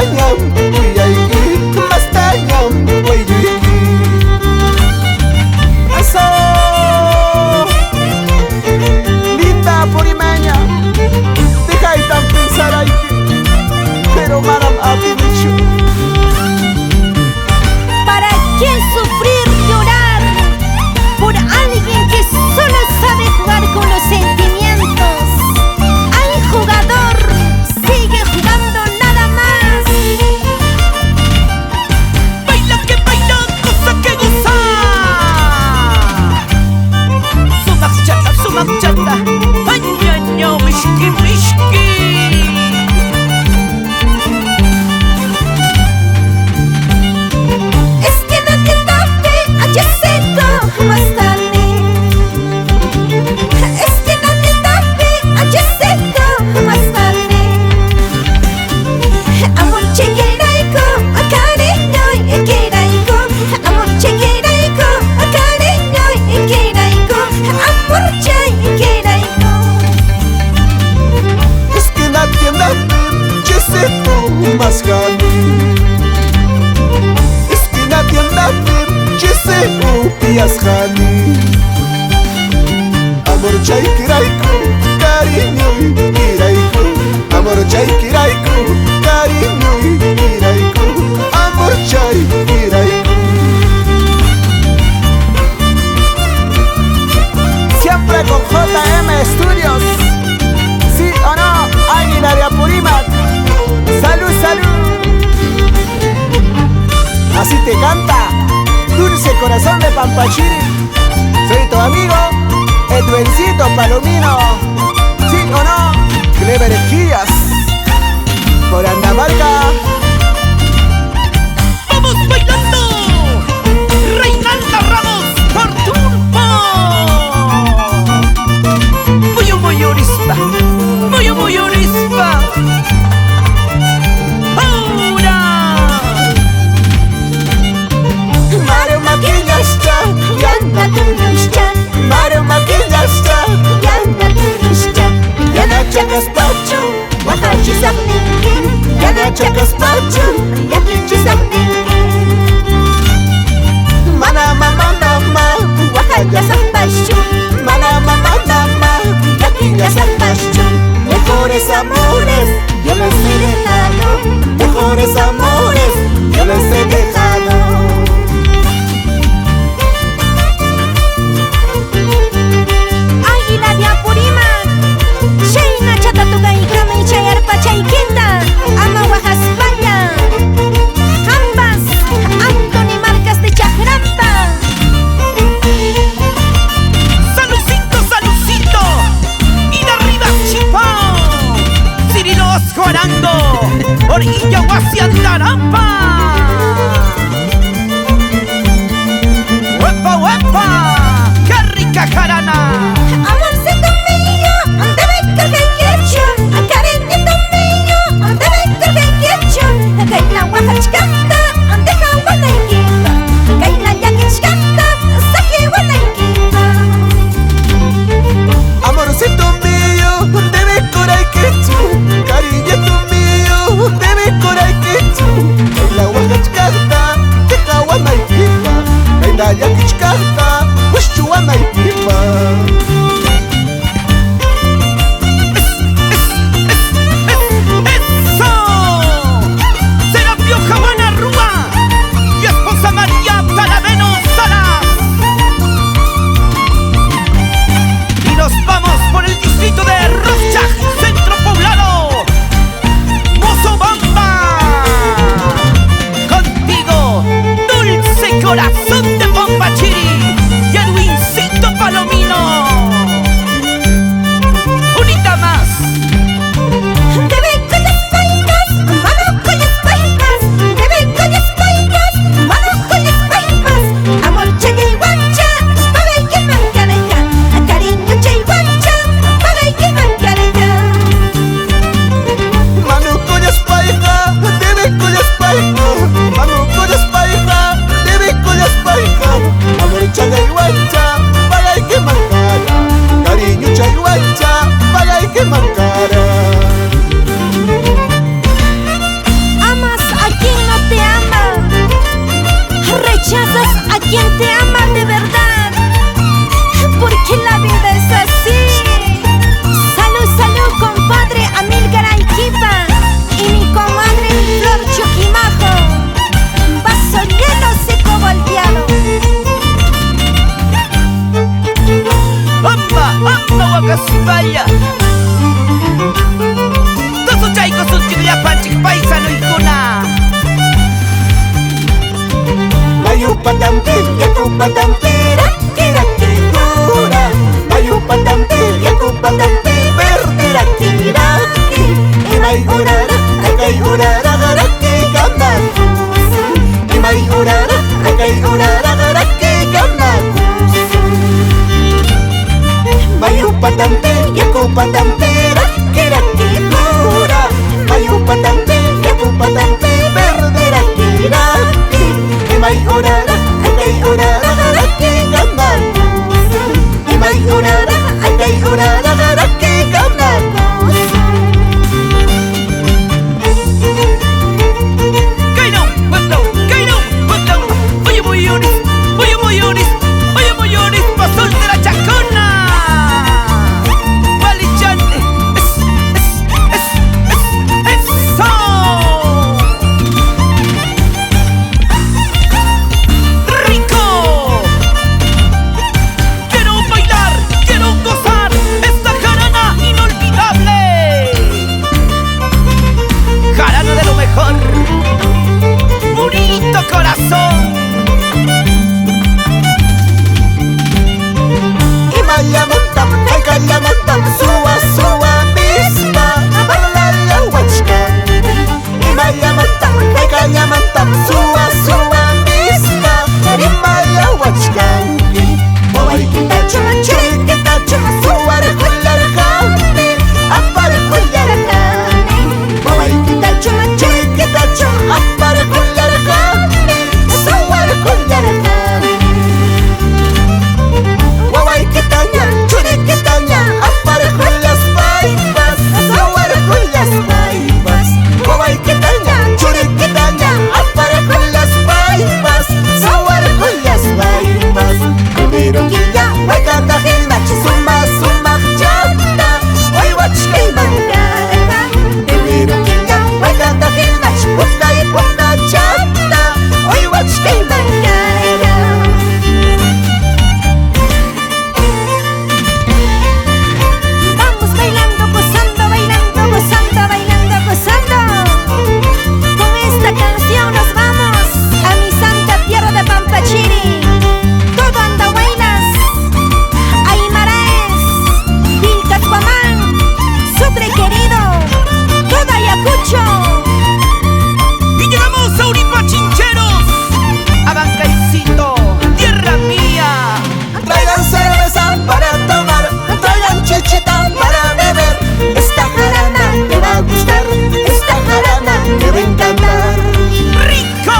mastañam uyayki, mastañam wayllayki. Eso, linda purimeña, deja de tan pensar ahí, pero manam apidichu. ¿Para qué sufrir, llorar por alguien que solo sabe jugar con los sentimientos? Al jugador sigue jugando nada más. Baila que baila, goza que goza. Sumak chata, añaña, whisky, whisky. Es que nadie sabe a Yesito más tarde. Es que nadie sabe a Yesito más tarde. Amor chequeraiko, a cariño y queraiko. Amor chequeraiko, a cariño y queraiko. Amor chequeraiko. Es que nadie yo sé tú más gani. Es que nadie yo sé tú pias gani. Amor chay kiraiku, cariño y kiraiku. Amor chay kiraiku, cariño y kiraiku. Amor chay kiraiku. Siempre con JM Studios. ¿Sí o no? Águila de Apurímac. Salud, salud. Así te canta Dulce Corazón de Pampachiri. Soy tu amigo, el duencito Palomino. ¿Sí o no? Clever Esquillas. Por Andamarca. Vamos bailando. Reinalda Ramos por Turbo. Muy orispa. Muy orispa. Ahora. Maru maquillasta, yana turishcha. Maru maquillasta, yana turishcha. Yana chakaspachu, wahachi sabninki. Yana chakaspachu, yakichi sabninki. Mana mama nama, wahaya sabaschu. Mana mama nama, yakiya sabaschu. Mejores amores, yo los he dejado. Mejores amores, yo los he dejado. Águila de Apurímac, Shayna Chatatuga y Grama y Chayarpa Chayquita, Ama España, ambas, Anthony Marcas de Chajrampa. Salucito, salucito. Y de arriba Chipao. Cirilo Osco Arango. Orilla hacia Tarampa. ¡Huepa, huepa! ¡Qué rica jarana! Amorcito mío, ¿dónde ves que hay quecho? Cariñito mío, ¿dónde ves que hay quecho? Que la guajachcanta, ¿dónde jawana y quita? Que la yaquichcanta, saque guana y quita. Amorcito mío, debe coray que tú. Cariñito mío, debe coray que tú. En la huacachcata, te caguana y pipa. En la yaquichcata, pues chuana y pipa. ¡Eso! ¡Serapio Habana quien te ama de verdad, porque la vida es así. Salud, salud, compadre Amílcar Arequipa y mi comadre Flor Chuquimajo. Vaso lleno, seco volteado. ¡Amba, Wakasibaya! Tosu chaiko suchigliapan chikpaisano ikuna. Mayupatampir, yakupatampir, kirakikura. Mayupatampir, yakupatampir, vertirakiraki. Imay urara, akay urara, garaki kamakus. Imay urara, akay urara, garaki kamakus. Mayupatampir, yakupatampir, kirakikura. Mayupatampir, yakupatampir, vertirakiraki. Imay urara, akay urara, garaki kamakus. Imay urara, akay urara, garaki kamakus. Kaino, waglaw. Oye moyones, pasol de la chacona. Valichante, eso. Rico. Quiero bailar, quiero gozar esta jarana inolvidable. Jarana de lo mejor. Bonito corazón. Imayamantam, haykalamantam, suwa suwa misma, balala wachkan. Imayamantam, haykalamantam, suwa suwa misma, rimaya wachkan. Wawaykitachu, churikitachu, suwar kullarkani, ampar kullarkani. Wawaykitachu, churikitachu, ampar kullarkani, suwar kullarkani. Wawaykitaña, churikitaña, ampar kullas paybas, suwar kullas paybas. Wawaykitaña, churikitaña, ampar kullas paybas, suwar kullas paybas. Primero killa, waykata hinach, suma chata, waywachkay mangata. Primero killa, waykata hinach, pukay chata, waywachkay mangata. Vamos bailando, gozando, bailando, gozando, bailando, gozando. Con esta canción nos vamos a mi santa tierra de Pampachiri. Todo Andahuaylas, Aymaraes, Vilcatuamán, Sucre querido, todo Ayacucho. Y llegamos a Uripachincheros, a Bancaicito, tierra mía. Traigan cerveza para tomar, traigan chichita para beber. Esta jarana te va a gustar, esta jarana te va a encantar. ¡Rico!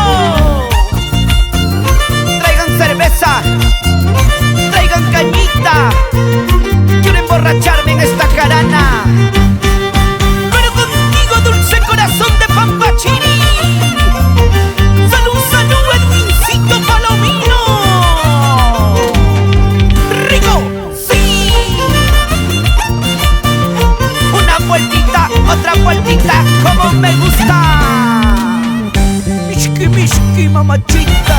Traigan cerveza, traigan cañita. Quiero emborracharme en esta jarana. Pero contigo, dulce corazón de Pampachiri. Salud, salud, Edwincito Palomino. ¡Rico! ¡Sí! Una vueltita, otra vueltita, como me gusta. Mishki, mishki, mamachita.